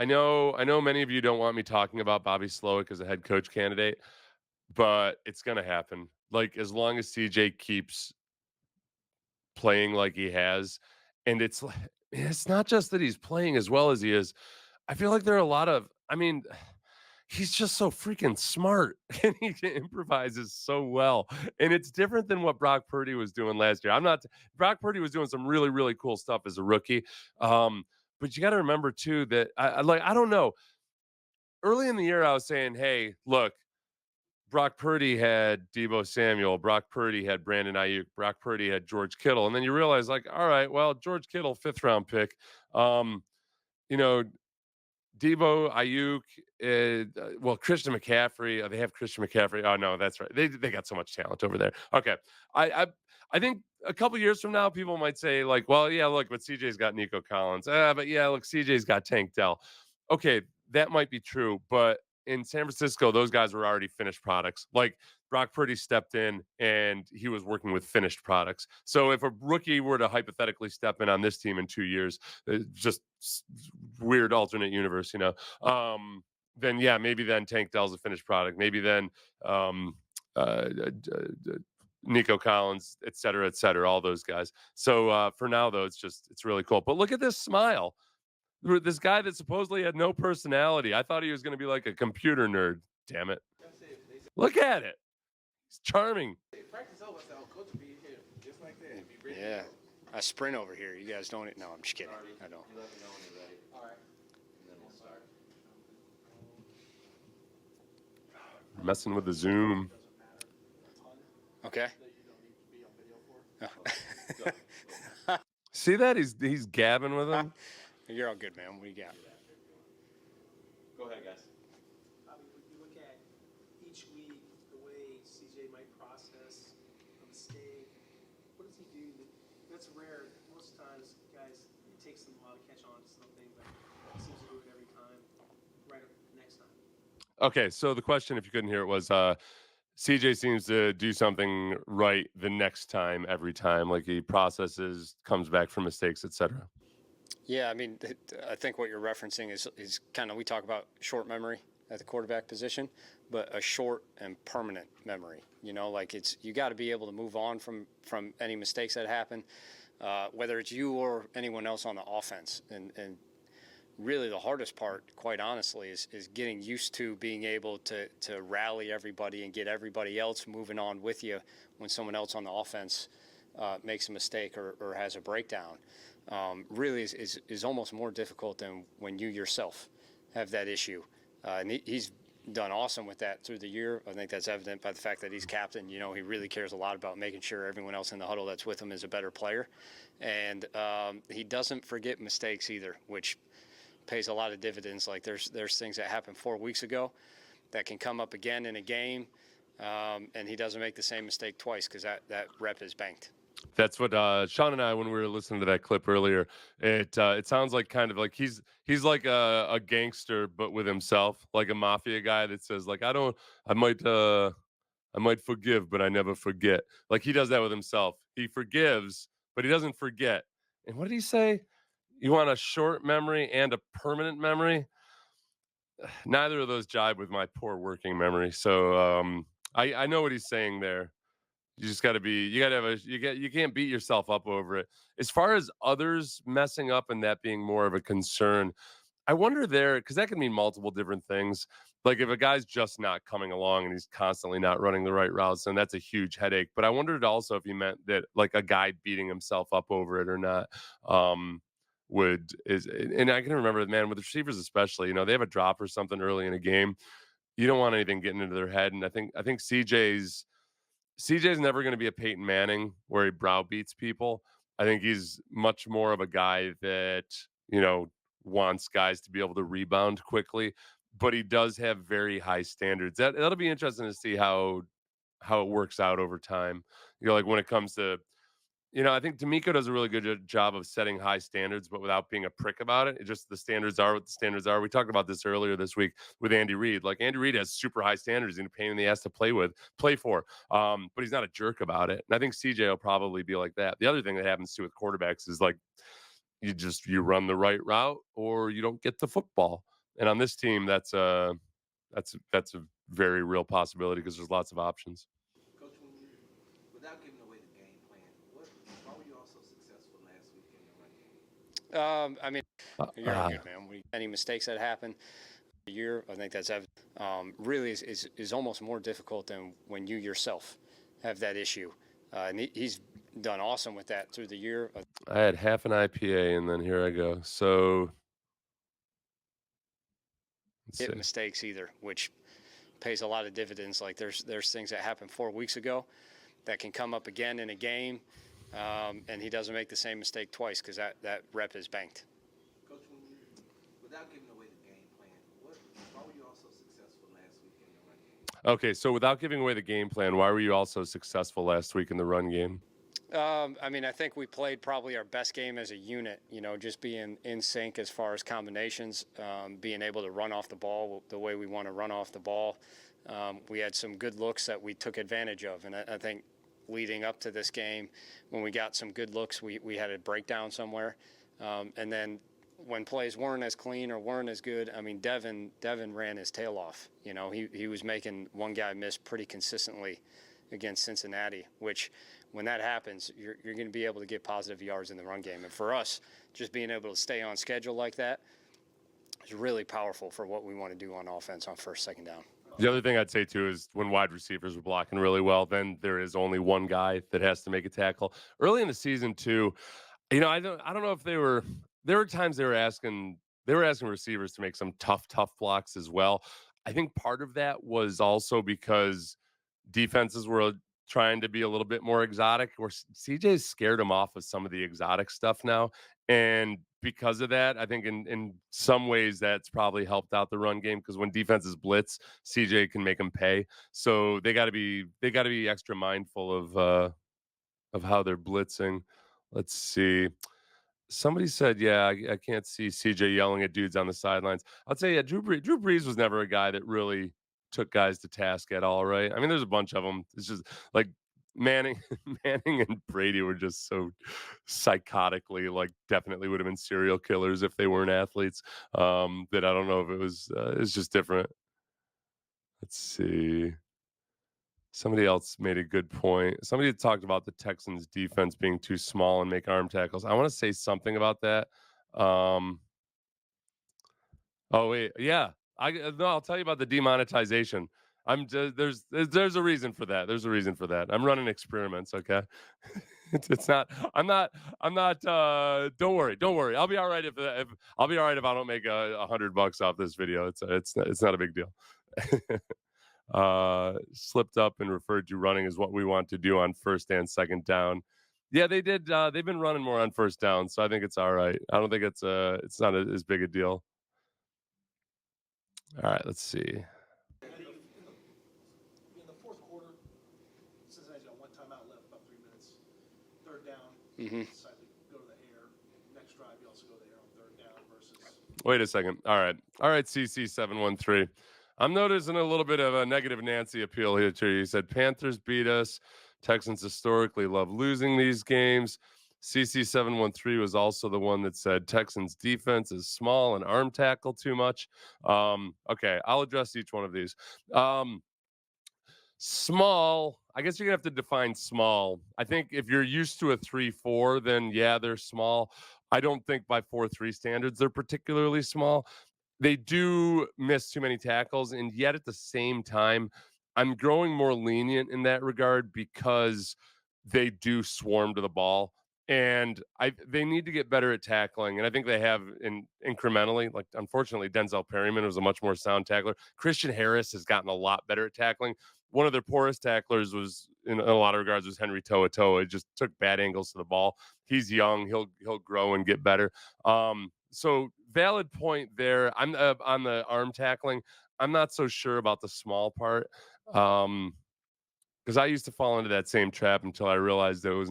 I know many of you don't want me talking about Bobby Slowik as a head coach candidate, but it's gonna happen. Like, as long as CJ keeps playing like he has, and it's not just that he's playing as well as he is. I feel like there are a lot of he's just so freaking smart and he improvises so well. And it's different than what Brock Purdy was doing last year. I'm not Brock Purdy was doing some really, really cool stuff as a rookie. But you got to remember too that I don't know. Early in the year, I was saying, hey, look, Brock Purdy had Debo Samuel, Brock Purdy had Brandon Ayuk, Brock Purdy had George Kittle. And then you realize, like, all right, well, George Kittle, 5th round pick. Um, you know, Debo, Ayuk, well, Christian McCaffrey. They have Christian McCaffrey. Oh no, that's right. They got so much talent over there. Okay, I I, I think a couple years from now, people might say like, well, yeah, look, but CJ's got Nico Collins. But yeah, look, CJ's got Tank Dell. Okay, that might be true, but in San Francisco, those guys were already finished products. Like Brock Purdy stepped in and he was working with finished products. So if a rookie were to hypothetically step in on this team in 2 years, just weird alternate universe, then yeah, maybe then Tank Dell's a finished product. Maybe then um, Nico Collins, et cetera, all those guys. So for now, though, it's really cool. But look at this smile. This guy that supposedly had no personality. I thought he was going to be like a computer nerd. Damn it! Look at it. He's charming. Yeah. I sprint over here. You guys don't. No, I'm just kidding. I don't. Messing with the Zoom. Okay. See that? He's gabbing with him. You're all good, man. What do you got? Go ahead, guys. Bobby, when you look at each week, the way CJ might process a mistake, what does he do? That's rare. Most times, guys, it takes them a while to catch on to something, but he seems to do it every time, right up next time. Okay, so the question, if you couldn't hear it, was CJ seems to do something right the next time, every time. Like he processes, comes back from mistakes, etc. Yeah, I mean, I think what you're referencing is kind of, we talk about short memory at the quarterback position, but a short and permanent memory. Like you got to be able to move on from any mistakes that happen, whether it's you or anyone else on the offense. And really the hardest part, quite honestly, is getting used to being able to rally everybody and get everybody else moving on with you when someone else on the offense makes a mistake or has a breakdown. Really is almost more difficult than when you yourself have that issue. And he's done awesome with that through the year. I think that's evident by the fact that he's captain. He really cares a lot about making sure everyone else in the huddle that's with him is a better player. And he doesn't forget mistakes either, which pays a lot of dividends. Like there's things that happened 4 weeks ago that can come up again in a game, and he doesn't make the same mistake twice because that rep is banked. That's what Sean and I, when we were listening to that clip earlier, it sounds like kind of like he's like a gangster, but with himself, like a mafia guy that says like I might forgive, but I never forget. Like he does that with himself. He forgives, but he doesn't forget. And what did he say? You want a short memory and a permanent memory? Neither of those jibe with my poor working memory. So I know what he's saying there. You just got to be. You got to have a. You can't beat yourself up over it. As far as others messing up and that being more of a concern, I wonder there because that can mean multiple different things. Like if a guy's just not coming along and he's constantly not running the right routes, then that's a huge headache. But I wondered also if he meant that like a guy beating himself up over it or not. And I can remember, man, with receivers especially, they have a drop or something early in a game. You don't want anything getting into their head, and I think CJ's never going to be a Peyton Manning where he browbeats people. I think he's much more of a guy that, wants guys to be able to rebound quickly, but he does have very high standards. That'll be interesting to see how it works out over time. Like when it comes to, I think DeMeco does a really good job of setting high standards, but without being a prick about it. It just the standards are what the standards are. We talked about this earlier this week with Andy Reid. Like Andy Reid has super high standards and a pain in the ass to play for. But he's not a jerk about it. And I think CJ will probably be like that. The other thing that happens too with quarterbacks is like you run the right route or you don't get the football. And on this team, that's a very real possibility because there's lots of options. Coach, without giving away the game plan, why were you all so successful last week in the run game? I mean, you're a good man. Any mistakes that happen a year, I think that's really is almost more difficult than when you yourself have that issue. And he's done awesome with that through the year. I had half an IPA and then here I go. So let's see. Mistakes either, which pays a lot of dividends. Like there's things that happened 4 weeks ago that can come up again in a game, and he doesn't make the same mistake twice because that rep is banked. Coach, without giving away the game plan, why were you all so successful last week in the run game? Okay, so without giving away the game plan, why were you all so successful last week in the run game? I mean, I think we played probably our best game as a unit, just being in sync as far as combinations, being able to run off the ball the way we want to run off the ball. We had some good looks that we took advantage of. And I think leading up to this game, when we got some good looks, we had a breakdown somewhere. And then when plays weren't as clean or weren't as good, I mean, Devin ran his tail off. He was making one guy miss pretty consistently against Cincinnati, which when that happens, you're going to be able to get positive yards in the run game. And for us, just being able to stay on schedule like that is really powerful for what we want to do on offense on first, second down. The other thing I'd say too is when wide receivers are blocking really well, then there is only one guy that has to make a tackle. Early in the season too, I don't know if there were times they were asking receivers to make some tough blocks as well. I think part of that was also because defenses were trying to be a little bit more exotic, or CJ's scared him off of some of the exotic stuff now. And because of that, I think in some ways that's probably helped out the run game because when defenses blitz, CJ can make them pay. So they got to be extra mindful of how they're blitzing. Let's see. Somebody said, yeah, I can't see CJ yelling at dudes on the sidelines. I'll tell you, yeah, Drew Brees was never a guy that really took guys to task at all, right? I mean, there's a bunch of them. It's just like Manning, Manning and Brady were just so psychotically, like, definitely would have been serial killers if they weren't athletes. That I don't know if it was. It's just different. Let's see. Somebody else made a good point. Somebody talked about the Texans defense being too small and make arm tackles. I want to say something about that. Um, oh wait, yeah. No, I'll tell you about the demonetization. I'm just, there's a reason for that. There's a reason for that. I'm running experiments, okay? It's not I'm not don't worry. I'll be all right if I'll be all right if I don't make $100 off this video. It's not a big deal. Slipped up and referred to running as what we want to do on first and second down. Yeah, they did. They've been running more on first down, so I think it's all right. I don't think it's not as big a deal. All right, let's see. In the fourth quarter, Cincinnati's got one timeout left, about 3 minutes. Third down, decide to go to the air. Next drive, you also go to the air on third down versus. Wait a second. All right, CC713. I'm noticing a little bit of a negative Nancy appeal here too. You said Panthers beat us. Texans historically love losing these games. CC713 was also the one that said Texans defense is small and arm tackle too much. Okay, I'll address each one of these. Small, I guess you're gonna have to define small. I think if you're used to a 3-4, then yeah, they're small. I don't think by 4-3 standards they're particularly small. They do miss too many tackles, and yet at the same time, I'm growing more lenient in that regard because they do swarm to the ball, and they need to get better at tackling, and I think they have incrementally. Like, unfortunately, Denzel Perryman was a much more sound tackler. Christian Harris has gotten a lot better at tackling. One of their poorest tacklers was, in a lot of regards, was Henry To'oTo'o. It just took bad angles to the ball. He's young; he'll grow and get better. So valid point there. I'm on the arm tackling. I'm not so sure about the small part. Because I used to fall into that same trap until I realized that it's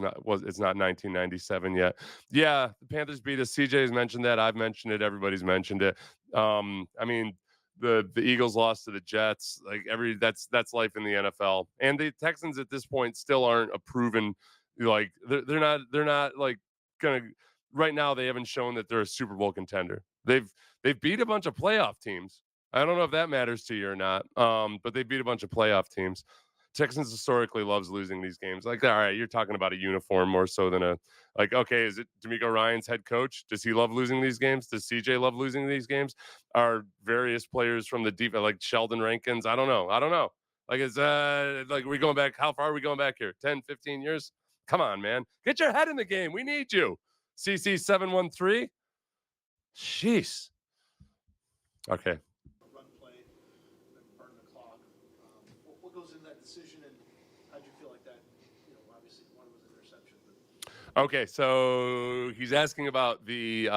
not 1997 yet. Yeah, the Panthers beat us. CJ's mentioned that. I've mentioned it. Everybody's mentioned it. I mean, the Eagles lost to the Jets. Like that's life in the NFL. And the Texans at this point still aren't a proven, like they're not like gonna right now they haven't shown that they're a Super Bowl contender. They've beat a bunch of playoff teams. I don't know if that matters to you or not, but they beat a bunch of playoff teams. Texans historically loves losing these games. Like, all right, you're talking about a uniform more so than a like. Okay, is it DeMeco Ryans head coach? Does he love losing these games? Does CJ love losing these games? Are various players from the defense like Sheldon Rankins? I don't know. I don't know. Like, is like, are we going back? How far are we going back here? 10, 15 years? Come on, man. Get your head in the game. We need you. CC713. Jeez. Okay. Run play, and burn the clock. What goes into that decision, and how do you feel like that? Obviously one was an interception. But... Okay, so he's asking about the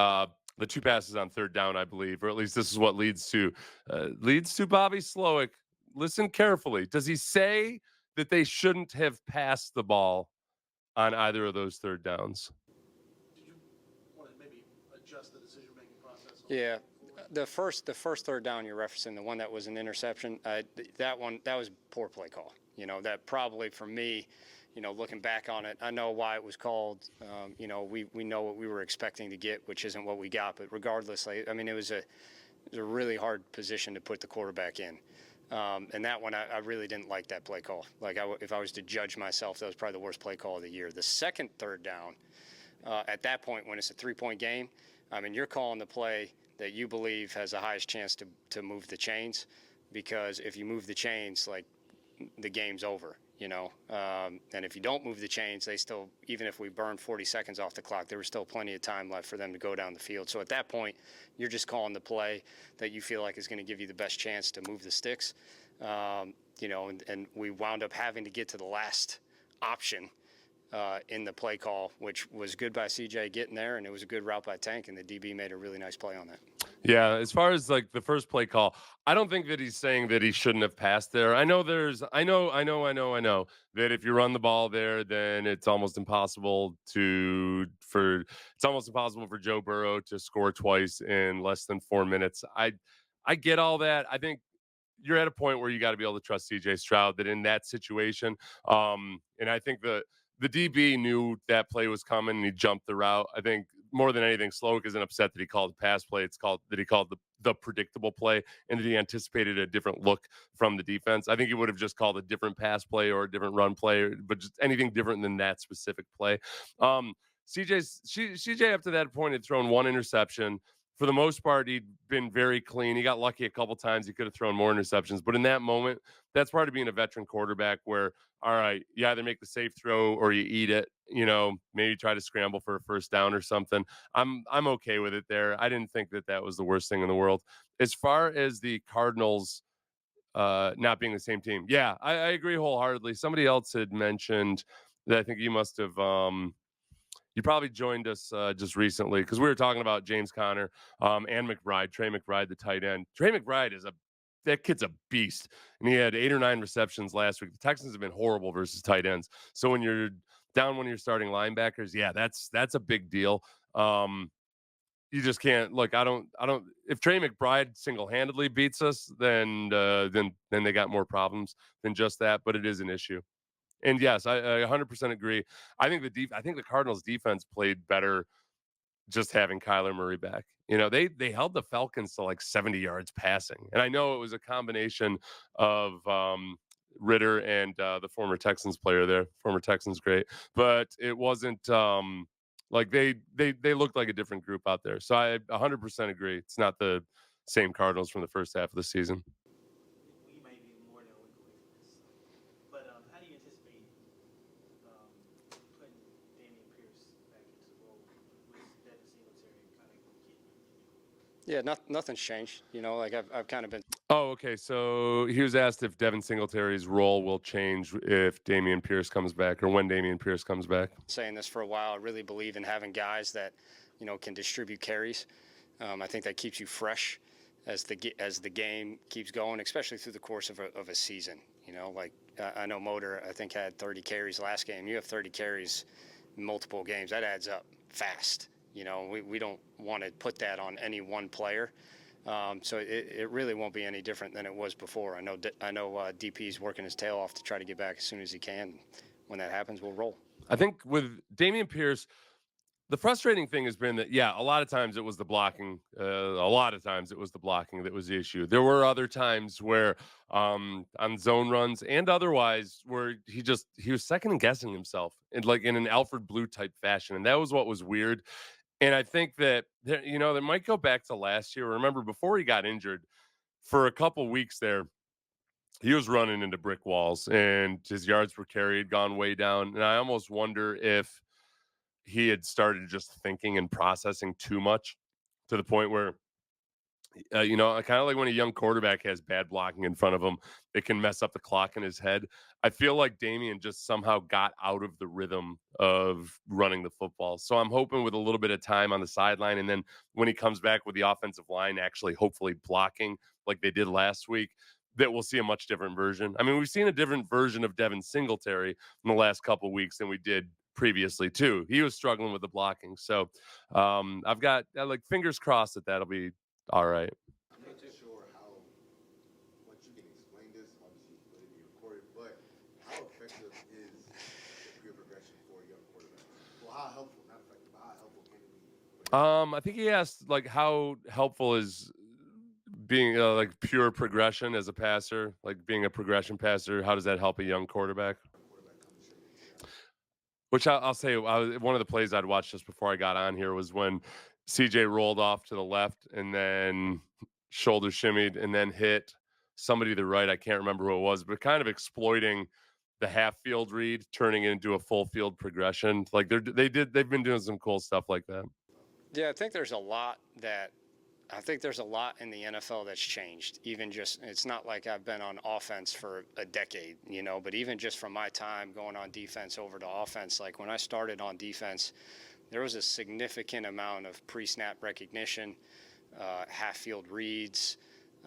two passes on third down, I believe, or at least this is what leads to Bobby Slowik. Listen carefully. Does he say that they shouldn't have passed the ball on either of those third downs? Did you want to maybe adjust the decision-making process? Yeah, the first third down you're referencing, the one that was an interception, that was poor play call. That probably for me, looking back on it, I know why it was called. We know what we were expecting to get, which isn't what we got. But regardless, it was a really hard position to put the quarterback in. And that one, I really didn't like that play call. If I was to judge myself, that was probably the worst play call of the year. The second third down, at that point, when it's a 3-point game, you're calling the play that you believe has the highest chance to move the chains, because if you move the chains, the game's over. And if you don't move the chains, they still, even if we burn 40 seconds off the clock, there was still plenty of time left for them to go down the field. So at that point, you're just calling the play that you feel like is going to give you the best chance to move the sticks. And we wound up having to get to the last option in the play call, which was good by CJ getting there, and it was a good route by Tank, and the DB made a really nice play on that. Yeah, as far as the first play call, I don't think that he's saying that he shouldn't have passed there. I know that if you run the ball there, then it's almost impossible for Joe Burrow to score twice in less than 4 minutes. I get all that. I think you're at a point where you got to be able to trust CJ Stroud that in that situation. And I think the DB knew that play was coming and he jumped the route. I think more than anything, Slowik isn't upset that he called the pass play. It's called that he called the predictable play and that he anticipated a different look from the defense. I think he would have just called a different pass play or a different run play, but just anything different than that specific play. CJ up to that point had thrown one interception. For the most part, he'd been very clean. He got lucky a couple times. He could have thrown more interceptions. But in that moment, that's part of being a veteran quarterback where, all right, you either make the safe throw or you eat it, maybe try to scramble for a first down or something. I'm okay with it there. I didn't think that was the worst thing in the world. As far as the Cardinals not being the same team, yeah, I agree wholeheartedly. Somebody else had mentioned that I think you must have you probably joined us just recently because we were talking about James Conner and Trey McBride, the tight end. Trey McBride that kid's a beast, and he had 8 or 9 receptions last week. The Texans have been horrible versus tight ends, so when you're down one of your starting linebackers, yeah, that's a big deal. You just can't look. I don't. If Trey McBride single-handedly beats us, then they got more problems than just that. But it is an issue. And yes, I 100% agree. I think the Cardinals defense played better just having Kyler Murray back. They held the Falcons to 70 yards passing. And I know it was a combination of Ritter and the former Texans player there, former Texans great, but it wasn't they looked like a different group out there. So I 100% agree. It's not the same Cardinals from the first half of the season. We may be more than a week away from this. But how do you anticipate putting Dameon Pierce back into the role with Devin Singletary kind of getting? Yeah, nothing's changed. I've kind of been. Oh, okay. So he was asked if Devin Singletary's role will change if Dameon Pierce comes back or when Dameon Pierce comes back. Saying this for a while, I really believe in having guys that, can distribute carries. I think that keeps you fresh as the game keeps going, especially through the course of a season. I know Motor, I think, had 30 carries last game. You have 30 carries in multiple games. That adds up fast. We don't want to put that on any one player. So it really won't be any different than it was before. I know DP's working his tail off to try to get back as soon as he can. When that happens, we'll roll. I think with Dameon Pierce, The frustrating thing has been that, yeah, a lot of times it was the blocking. A lot of times it was the blocking that was the issue. There were other times where, on zone runs and otherwise, where he was second guessing himself in like in an Alfred Blue type fashion, and that was what was weird. And I think that that might go back to last year. Remember, before he got injured, for a couple weeks there, he was running into brick walls, and his yards per carry had gone way down. And I almost wonder if he had started just thinking and processing too much to the point where kind of like when a young quarterback has bad blocking in front of him, it can mess up the clock in his head. I feel like Damian just somehow got out of the rhythm of running the football. So I'm hoping with a little bit of time on the sideline, and then when he comes back with the offensive line actually hopefully blocking like they did last week, that we'll see a much different version. I mean, we've seen a different version of Devin Singletary in the last couple of weeks than we did previously too. He was struggling with the blocking. So I've got like fingers crossed that that'll be all right. I'm not too sure how much you can explain this. Obviously, let it be recorded, but how effective is the career progression for a young quarterback? Well, how helpful, not effective, but how helpful can it be? I think he asked like how helpful is being like pure progression as a passer, like being a progression passer. How does that help a young quarterback? Quarterback comes to shape. Which I'll say, one of the plays I'd watched just before I got on here was when CJ rolled off to the left and then shoulder shimmied and then hit somebody to the right. I can't remember who it was, but kind of exploiting the half field read, turning it into a full field progression. Like they've been doing some cool stuff like that. Yeah, I think there's a lot in the NFL that's changed. Even just, it's not like I've been on offense for a decade, but even just from my time going on defense over to offense, like when I started on defense, there was a significant amount of pre-snap recognition, half-field reads.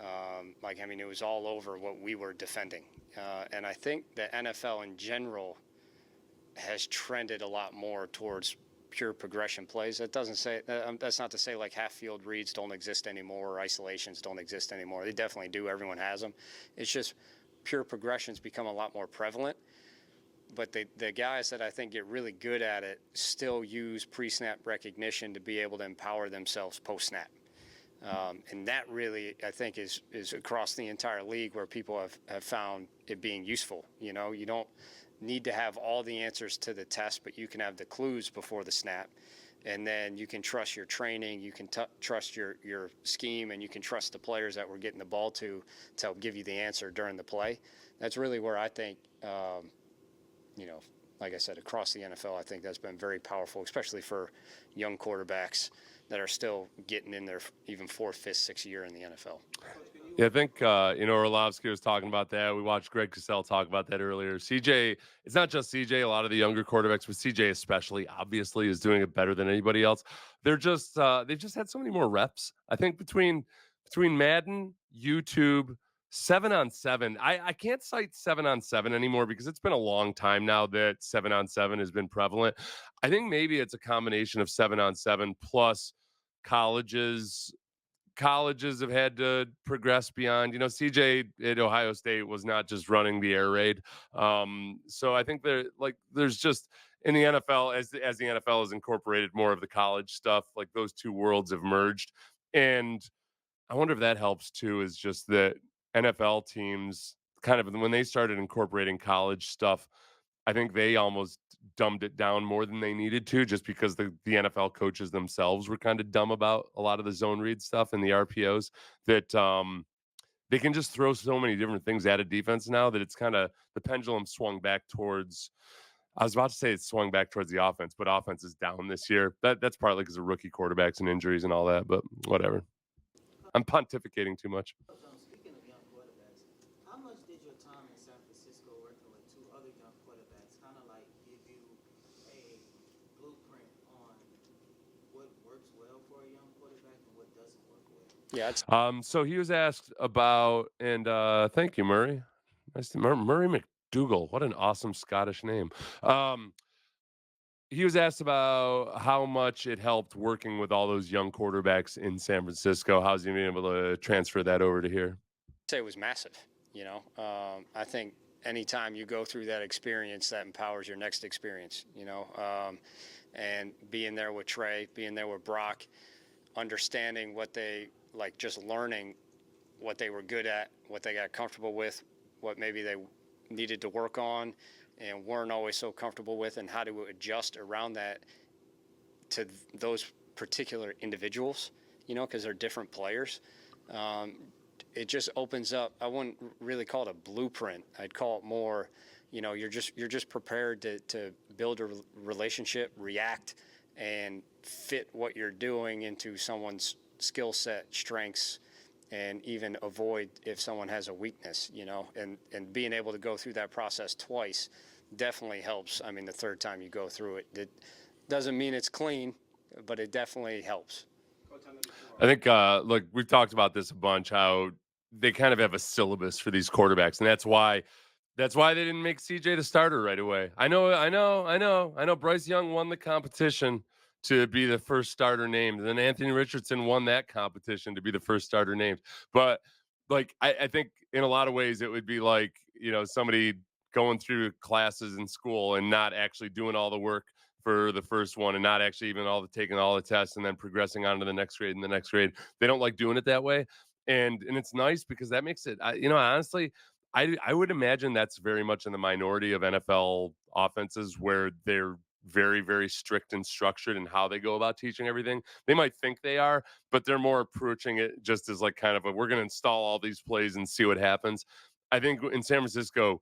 It was all over what we were defending. And I think the NFL in general has trended a lot more towards pure progression plays. That doesn't say that's not to say like half field reads don't exist anymore or isolations don't exist anymore. They definitely do. Everyone has them. It's just pure progressions become a lot more prevalent. But the guys that I think get really good at it still use pre-snap recognition to be able to empower themselves post-snap. And that really, I think, is across the entire league where people have found it being useful. You don't need to have all the answers to the test, but you can have the clues before the snap. And then you can trust your training, you can trust your scheme, and you can trust the players that we're getting the ball to help give you the answer during the play. That's really where I think, like I said, across the NFL, I think that's been very powerful, especially for young quarterbacks that are still getting in their even fourth, fifth, sixth year in the NFL. Yeah, I think Orlovsky was talking about that. We watched Greg Cosell talk about that earlier. CJ, it's not just CJ. A lot of the younger quarterbacks, but CJ especially, obviously, is doing it better than anybody else. They've just had so many more reps. I think between Madden, YouTube, 7-on-7. I can't cite 7-on-7 anymore because it's been a long time now that 7-on-7 has been prevalent. I think maybe it's a combination of 7-on-7 plus colleges colleges have had to progress beyond. CJ at Ohio State was not just running the air raid. So I think there's just in the NFL as the NFL has incorporated more of the college stuff, like those two worlds have merged. And I wonder if that helps too, is just that NFL teams kind of when they started incorporating college stuff, I think they almost dumbed it down more than they needed to, just because the NFL coaches themselves were kind of dumb about a lot of the zone read stuff and the RPOs that they can just throw so many different things at a defense now that it's kind of the pendulum swung back towards. I was about to say it swung back towards the offense, but offense is down this year. That's partly because of rookie quarterbacks and injuries and all that, but whatever. I'm pontificating too much. Speaking of young quarterbacks, how much did your time in San Francisco working with two other young quarterbacks kind of like give you a blueprint on what works well for a young quarterback and what doesn't work well? Yeah, So he was asked about, and thank you, Murray. Nice to Murray McDougal. What an awesome Scottish name. He was asked about how much it helped working with all those young quarterbacks in San Francisco. How's he been able to transfer that over to here? say it was massive. I think anytime you go through that experience, that empowers your next experience. and being there with Trey, being there with Brock, understanding what they like, just learning what they were good at, what they got comfortable with, what maybe they needed to work on and weren't always so comfortable with, and how to adjust around that to those particular individuals, because they're different players. It just opens up. I wouldn't really call it a blueprint. I'd call it more, you're just prepared to build a relationship, react, and fit what you're doing into someone's skill set, strengths, and even avoid if someone has a weakness, and being able to go through that process twice definitely helps. I mean, the third time you go through it, it doesn't mean it's clean, but it definitely helps. I think, look, we've talked about this a bunch, how they kind of have a syllabus for these quarterbacks, and that's why they didn't make CJ the starter right away. I know. Bryce Young won the competition to be the first starter named. And then Anthony Richardson won that competition to be the first starter named. But like, I think in a lot of ways it would be like, somebody going through classes in school and not actually doing all the work for the first one and not actually even taking all the tests and then progressing on to the next grade and the next grade. They don't like doing it that way. And it's nice because that makes it, honestly, I would imagine that's very much in the minority of NFL offenses where they're very, very strict and structured in how they go about teaching everything. They might think they are, but they're more approaching it just as like kind of we're going to install all these plays and see what happens. I think in San Francisco,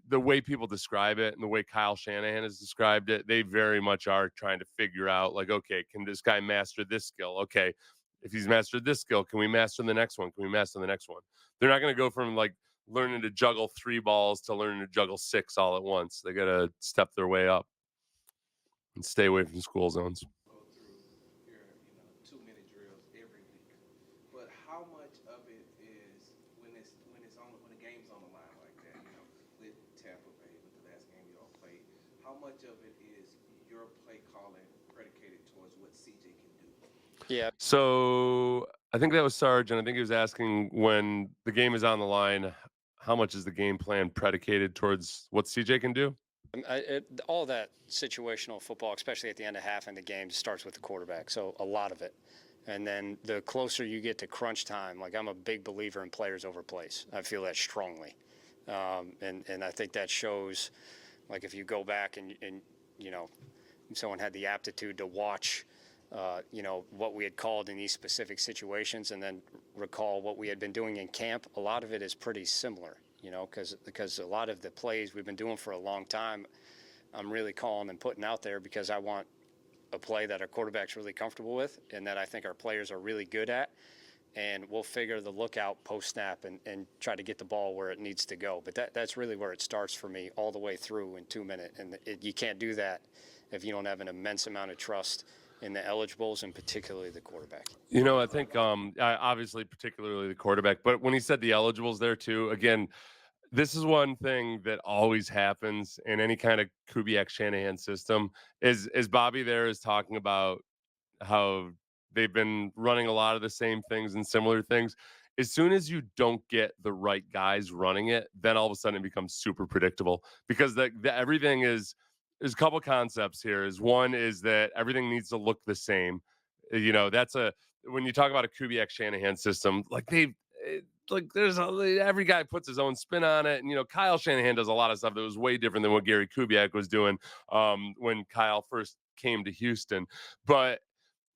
the way people describe it and the way Kyle Shanahan has described it, they very much are trying to figure out like, okay, can this guy master this skill? Okay, if he's mastered this skill, can we master the next one? Can we master the next one? They're not going to go from like learning to juggle 3 balls to learning to juggle 6 all at once. They got to step their way up and stay away from school zones. Go through your 2-minute drills every week. But how much of it is when the game's on the line like that, with Tampa Bay, with the last game you all played, how much of it is your play calling predicated towards what CJ can do? Yeah. So I think that was Sarge, and I think he was asking when the game is on the line, how much is the game plan predicated towards what CJ can do? All that situational football, especially at the end of half in the game, starts with the quarterback. So a lot of it. And then the closer you get to crunch time, like I'm a big believer in players over plays. I feel that strongly. And I think that shows, like if you go back and someone had the aptitude to watch, what we had called in these specific situations and then recall what we had been doing in camp, a lot of it is pretty similar. Because a lot of the plays we've been doing for a long time, I'm really calling and putting out there because I want a play that our quarterback's really comfortable with and that I think our players are really good at. And we'll figure the lookout post-snap and try to get the ball where it needs to go. But that's really where it starts for me all the way through in 2 minutes. And you can't do that if you don't have an immense amount of trust in the eligibles and particularly the quarterback. I think obviously particularly the quarterback, but when he said the eligibles there too, again, this is one thing that always happens in any kind of Kubiak Shanahan system is Bobby there is talking about how they've been running a lot of the same things and similar things. As soon as you don't get the right guys running it, then all of a sudden it becomes super predictable because everything is there's a couple concepts here. Is one is that everything needs to look the same. That's when you talk about a Kubiak Shanahan system, like every guy puts his own spin on it. And, Kyle Shanahan does a lot of stuff that was way different than what Gary Kubiak was doing when Kyle first came to Houston. But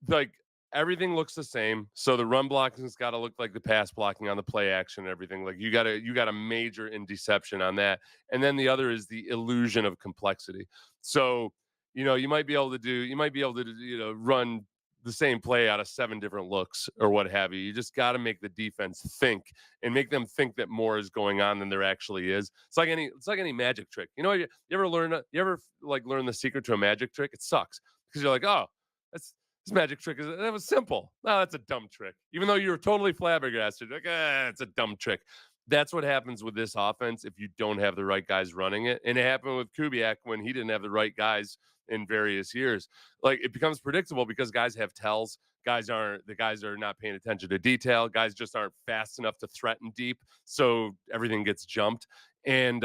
like everything looks the same. So the run blocking's got to look like the pass blocking on the play action and everything. Like you got to major in deception on that. And then the other is the illusion of complexity. So, you might be able to run the same play out of 7 different looks or what have you. You just got to make the defense think and make them think that more is going on than there actually is. It's like any magic trick. You ever learn the secret to a magic trick? It sucks because you're like, oh, this magic trick that was simple. No, that's a dumb trick. Even though you're totally flabbergasted, like, it's a dumb trick. That's what happens with this offense if you don't have the right guys running it. And it happened with Kubiak when he didn't have the right guys in various years. Like it becomes predictable because guys have tells. The guys are not paying attention to detail. Guys just aren't fast enough to threaten deep. So everything gets jumped. And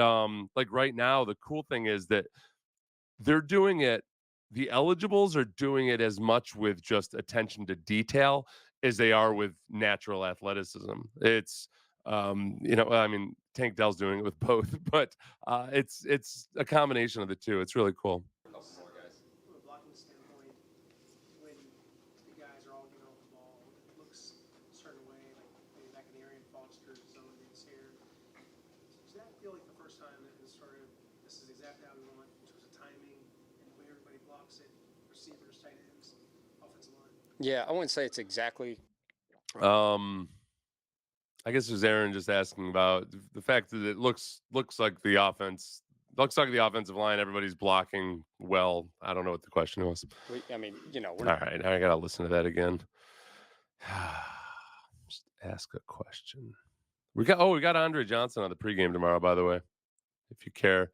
like right now, the cool thing is that they're doing it the eligibles are doing it as much with just attention to detail as they are with natural athleticism. It's I mean, Tank Dell's doing it with both, but it's a combination of the two. It's really cool. Couple more guys. From a blocking standpoint, when the guys are all getting off the ball, it looks a certain way, like maybe back in the Arian Foster zone against here. Does that feel like the first time that it's sort of, this is exactly how we want in terms of timing and the way everybody blocks it, receivers, tight ends, offensive line? Yeah, I wouldn't say it's exactly. I guess it was Aaron just asking about the fact that it looks like the offensive line, everybody's blocking well. I don't know what the question was. I mean, we're All not. right, I gotta listen to that again. Just ask a question. We got Andre Johnson on the pregame tomorrow, by the way. If you care,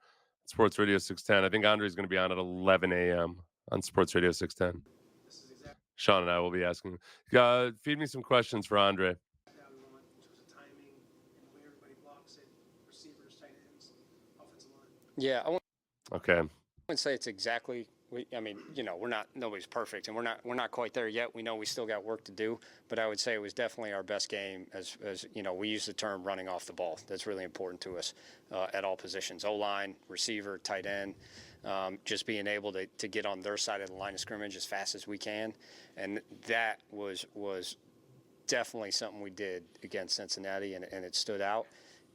Sports Radio 610. I think Andre's going to be on at 11 a.m. on Sports Radio 610. This is exactly Sean and I will be asking. Feed me some questions for Andre. how we want in terms of timing and the way everybody blocks it, receivers, tight ends, offensive line. Yeah, I Okay. wouldn't say it's exactly. I mean, we're not. Nobody's perfect, and we're not quite there yet. We know we still got work to do, but I would say it was definitely our best game. As we use the term running off the ball. That's really important to us at all positions: O-line, receiver, tight end. Just being able to get on their side of the line of scrimmage as fast as we can, and that was definitely something we did against Cincinnati, and it stood out.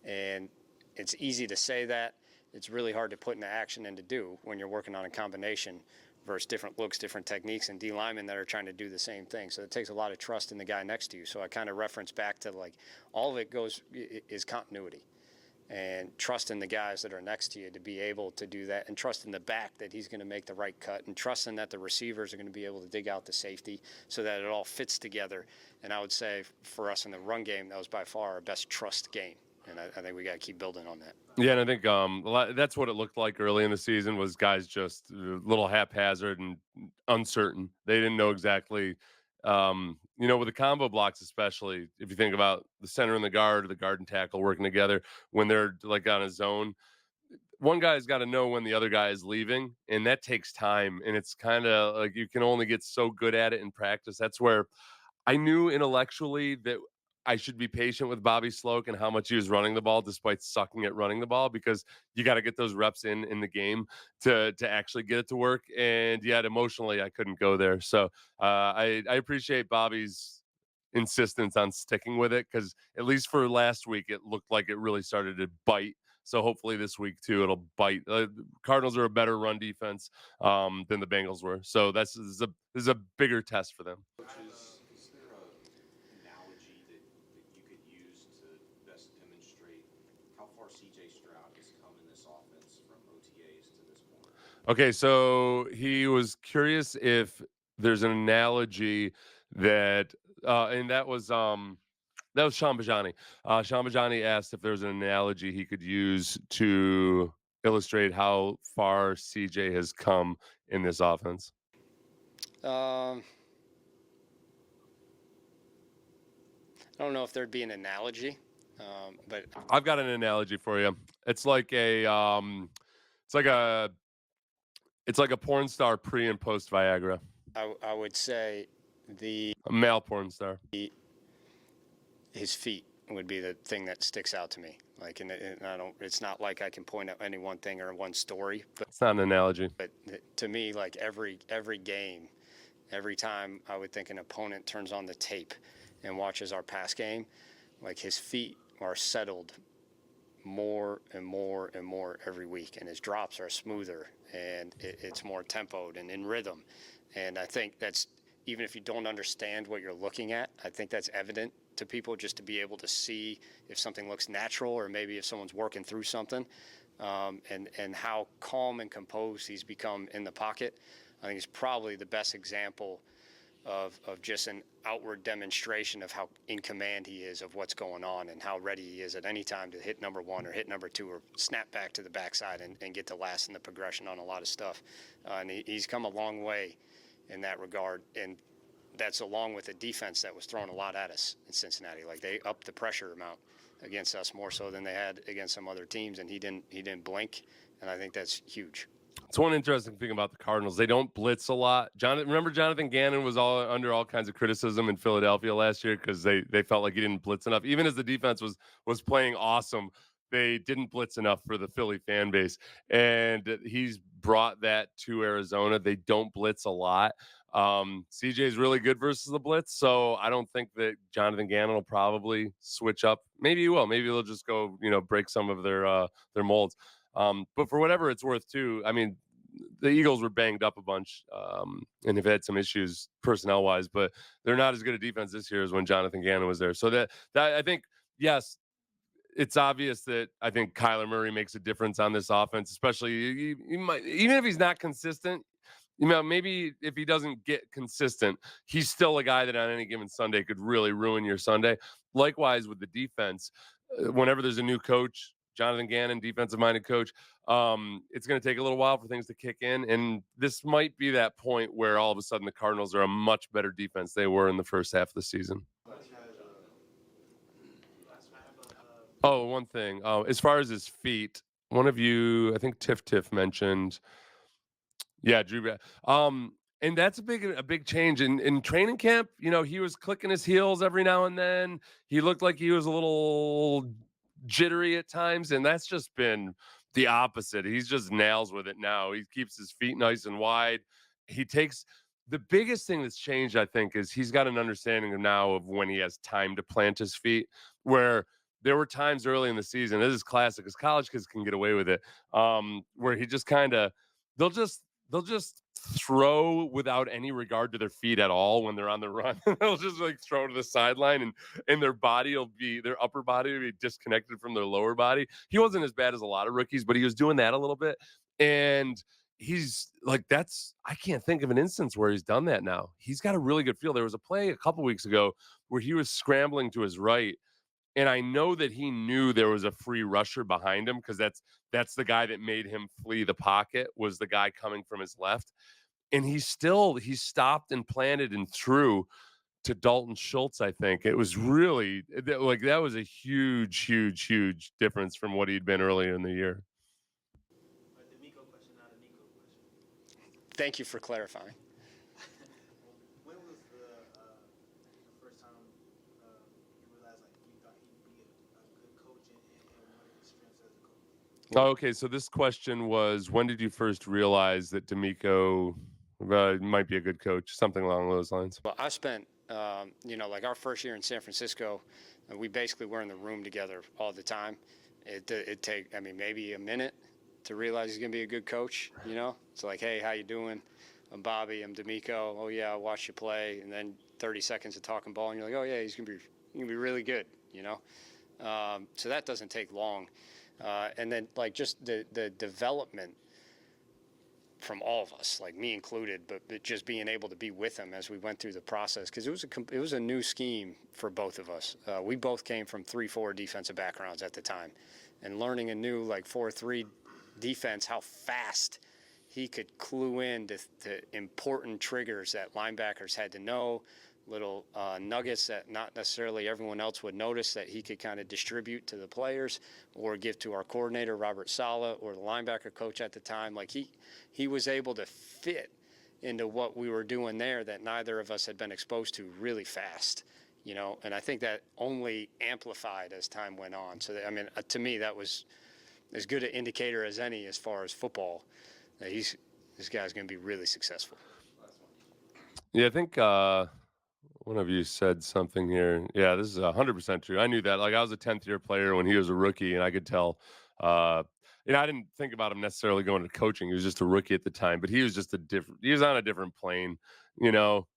And it's easy to say that. It's really hard to put into action and to do when you're working on a combination versus different looks, different techniques, and D linemen that are trying to do the same thing. So it takes a lot of trust in the guy next to you. So I kind of reference back to like all of it is continuity and trust in the guys that are next to you to be able to do that, and trust in the back that he's going to make the right cut, and trusting that the receivers are going to be able to dig out the safety so that it all fits together. And I would say for us in the run game, that was by far our best trust game. And I think we got to keep building on that. Yeah, and I think that's what it looked like early in the season was guys just a little haphazard and uncertain. They didn't know exactly, with the combo blocks, especially if you think about the center and the guard or the guard and tackle working together when they're like on a zone. One guy's got to know when the other guy is leaving, and that takes time. And it's kind of like you can only get so good at it in practice. That's where I knew intellectually that I should be patient with Bobby Slowik and how much he was running the ball, despite sucking at running the ball, because you got to get those reps in the game to actually get it to work. And yet, emotionally, I couldn't go there. So I appreciate Bobby's insistence on sticking with it, because at least for last week, it looked like it really started to bite. So hopefully this week too, it'll bite. Cardinals are a better run defense than the Bengals were, so this is a bigger test for them. Is there an analogy that you could use to best demonstrate how far CJ Stroud has come in this offense from OTAs to this point? Okay, so he was curious if there's an analogy and that was Sean Bajani. Sean Bajani asked if there was an analogy he could use to illustrate how far CJ has come in this offense. I don't know if there'd be an analogy, but I've got an analogy for you. It's like it's like a porn star pre and post Viagra. I would say A male porn star. his feet would be the thing that sticks out to me. Like, and I don't. It's not like I can point out any one thing or one story, but It's not an analogy. to me, like every game, every time I would think an opponent turns on the tape and watches our pass game, like his feet are settled more and more and more every week, and his drops are smoother, and it's more tempoed and in rhythm. And I think that's, even if you don't understand what you're looking at, I think that's evident to people, just to be able to see if something looks natural or maybe if someone's working through something, and how calm and composed he's become in the pocket. I think is probably the best example of just an outward demonstration of how in command he is of what's going on, and how ready he is at any time to hit number one or hit number two or snap back to the backside and get to last in the progression on a lot of stuff. And he's come a long way in that regard. And that's along with a defense that was throwing a lot at us in Cincinnati. Like, they upped the pressure amount against us more so than they had against some other teams, and he didn't blink. And I think that's huge. It's one interesting thing about the Cardinals. They don't blitz a lot. Remember Jonathan Gannon was under all kinds of criticism in Philadelphia last year because they felt like he didn't blitz enough. Even as the defense was playing awesome, they didn't blitz enough for the Philly fan base. And he's brought that to Arizona. They don't blitz a lot. CJ is really good versus the blitz, so I don't think that Jonathan Gannon will probably switch up. Maybe he will. Maybe they'll just go, break some of their molds. But for whatever it's worth, too, I mean, the Eagles were banged up a bunch and have had some issues personnel wise, but they're not as good a defense this year as when Jonathan Gannon was there. So that I think, yes, it's obvious that I think Kyler Murray makes a difference on this offense, especially he might, even if he's not consistent. Maybe if he doesn't get consistent, he's still a guy that on any given Sunday could really ruin your Sunday. Likewise with the defense, whenever there's a new coach, Jonathan Gannon, defensive-minded coach, it's going to take a little while for things to kick in, and this might be that point where all of a sudden the Cardinals are a much better defense they were in the first half of the season. Oh, one thing. As far as his feet, one of you, I think Tiff mentioned, yeah, Drew. And that's a big change in training camp. He was clicking his heels every now and then. He looked like he was a little jittery at times, and that's just been the opposite. He's just nails with it now. He keeps his feet nice and wide. He takes the biggest thing that's changed, I think, is he's got an understanding now of when he has time to plant his feet, where there were times early in the season, this is classic because college kids can get away with it, where he just kind of, they'll just throw without any regard to their feet at all when they're on the run. They'll just like throw to the sideline and their upper body will be disconnected from their lower body. He wasn't as bad as a lot of rookies, but he was doing that a little bit. And he's like, I can't think of an instance where he's done that now. He's got a really good feel. There was a play a couple weeks ago where he was scrambling to his right. And I know that he knew there was a free rusher behind him because that's the guy that made him flee the pocket, was the guy coming from his left. And he stopped and planted and threw to Dalton Schultz, I think. It was really like that was a huge difference from what he'd been earlier in the year. DeMeco question, not a Nico question. Thank you for clarifying. When was the first time you realized like you thought he'd be a good coach and one of his strengths as a coach? Oh, okay, so this question was, when did you first realize that DeMeco might be a good coach? Something along those lines. Well, I spent, like our first year in San Francisco, we basically were in the room together all the time. It take, maybe a minute to realize he's going to be a good coach. It's like, hey, how you doing? I'm Bobby. I'm DeMeco. Oh yeah, I watched you play. And then 30 seconds of talking ball, and you're like, oh yeah, he's going to be really good. So that doesn't take long. And then like just the development from all of us, like me included, but just being able to be with him as we went through the process, because it was a new scheme for both of us. We both came from 3-4 defensive backgrounds at the time, and learning a new like 4-3 defense, how fast he could clue in to important triggers that linebackers had to know, little nuggets that not necessarily everyone else would notice, that he could kind of distribute to the players or give to our coordinator, Robert Saleh, or the linebacker coach at the time. Like he was able to fit into what we were doing there that neither of us had been exposed to really fast, and I think that only amplified as time went on. So, to me, that was as good an indicator as any as far as football, that this guy's going to be really successful. Yeah, I think one of you said something here. Yeah, this is 100% true. I knew that. Like, I was a 10th year player when he was a rookie, and I could tell. I didn't think about him necessarily going to coaching. He was just a rookie at the time, but he was just he was on a different plane, and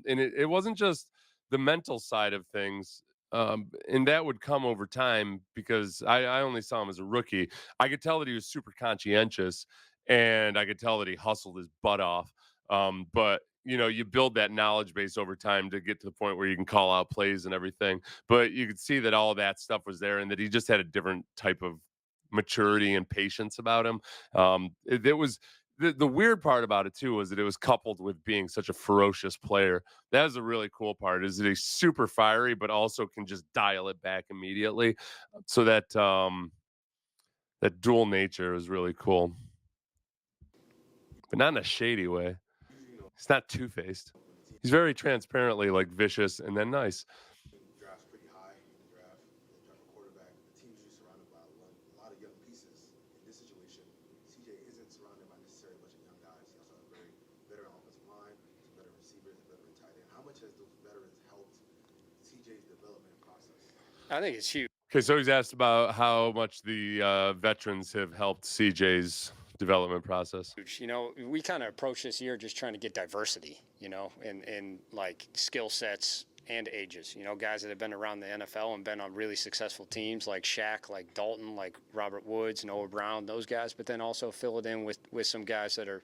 it wasn't just the mental side of things. And that would come over time because I only saw him as a rookie. I could tell that he was super conscientious, and I could tell that he hustled his butt off. But you build that knowledge base over time to get to the point where you can call out plays and everything. But you could see that all that stuff was there, and that he just had a different type of maturity and patience about him. It was the weird part about it too, was that it was coupled with being such a ferocious player. That was a really cool part, is that he's super fiery, but also can just dial it back immediately. So that that dual nature is really cool. but not in a shady way. He's not two-faced. He's very transparently like vicious and then nice. Drafts pretty high in the draft. They draft a quarterback. The team's usually surrounded by a lot of young pieces. In this situation, CJ isn't surrounded by necessarily a bunch of young guys. He also has a very veteran offensive line, some veteran receivers, a veteran tight end. How much has those veterans helped CJ's development process? I think it's huge. Okay, so he's asked about how much the veterans have helped CJ's development process. You know, we kind of approach this year just trying to get diversity, you know, in like skill sets and ages. You know, guys that have been around the NFL and been on really successful teams like Shaq, like Dalton, like Robert Woods, Noah Brown, those guys, but then also fill it in with some guys that are,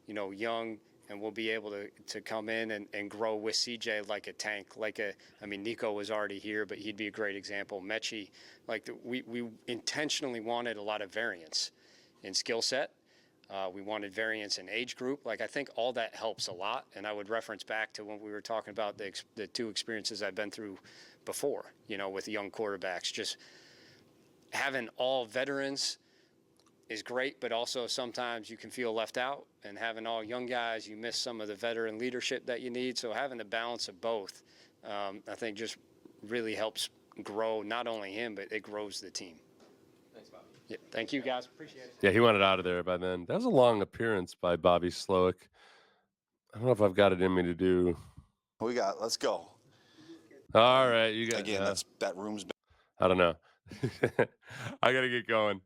you know, young and will be able to come in and grow with CJ like a tank. I mean, Nico was already here, but he'd be a great example. Mechie, we intentionally wanted a lot of variance in skill set. We wanted variance in age group. Like, I think all that helps a lot. And I would reference back to when we were talking about the two experiences I've been through before, you know, with young quarterbacks. Just having all veterans is great, but also sometimes you can feel left out. And having all young guys, you miss some of the veteran leadership that you need. So having the balance of both, I think just really helps grow not only him, but it grows the team. Thanks, Bobby. Yeah, thank you, guys. Appreciate it. Yeah, he wanted out of there by then. That was a long appearance by Bobby Slowik. I don't know if I've got it in me to do. Let's go. All right, you got Again, that's bet rooms. I don't know. I got to get going.